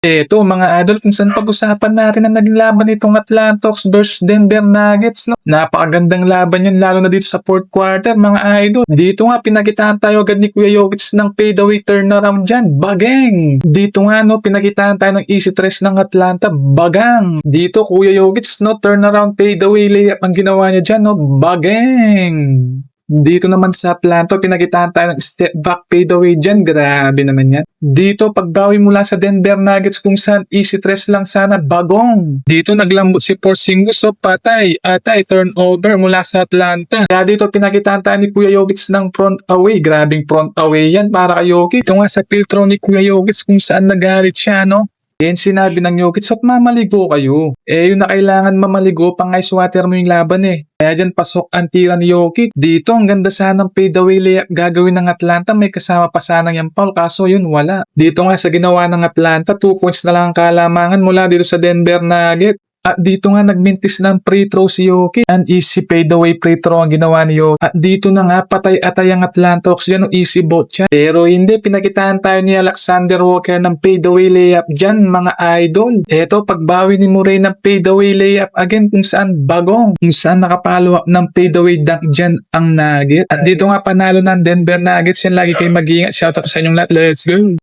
Eto mga idol, kung saan pag-usapan natin ang naging laban nitong Atlanta Hawks versus Denver Nuggets, no? Napakagandang laban yan, lalo na dito sa fourth quarter, mga idol. Dito nga, pinakitaan tayo agad ni Kuya Jokic ng fadeaway turnaround dyan. Bageng! Dito nga, no, pinakitaan tayo ng easy tres ng Atlanta. Bagang! Dito, Kuya Jokic, no, turnaround fadeaway layup ang ginawa niya dyan, no? Bageng! Dito naman sa Atlanta, pinakitaan tayo ng step back fadeaway dyan. Grabe naman yan. Dito, pagbawi mula sa Denver Nuggets kung saan easy tres lang sana, bagong. Dito, naglambot si Porzingis, so patay. Atay, turnover mula sa Atlanta. Kaya dito, pinakitaan tayo ni Kuya Jokic ng front away. Grabing front away yan para kay Jokic. Ito nga sa filtro ni Kuya Jokic kung saan nagalit siya, no? Yan sinabi ng Jokic, so mamaligo kayo. Yun na kailangan mamaligo, pang ice water mo yung laban eh. Kaya dyan pasok ang tira ni Jokic. Dito, ang ganda sanang fadeaway layup gagawin ng Atlanta. May kasama pa sanang yung foul, kaso yun wala. Dito nga sa ginawa ng Atlanta, 2 points na lang ang kalamangan mula dito sa Denver Nuggets. At dito nga nagmintis ng free throw si Jokic. An easy fadeaway free throw ang ginawa ni Jokic. At dito na nga patay-atay ang Atlanta Hawks dyan, easy boat siya. Pero hindi, pinakitaan tayo ni Alexander Walker ng fadeaway layup dyan, mga idol. Eto, pagbawi ni Murray ng fadeaway layup again kung saan bagong. Kung saan nakapollow up ng fadeaway dunk dyan ang Nuggets. At dito nga panalo ng Denver Nuggets yan. Lagi kayo mag-iingat. Shoutout sa inyong lahat. Let's go!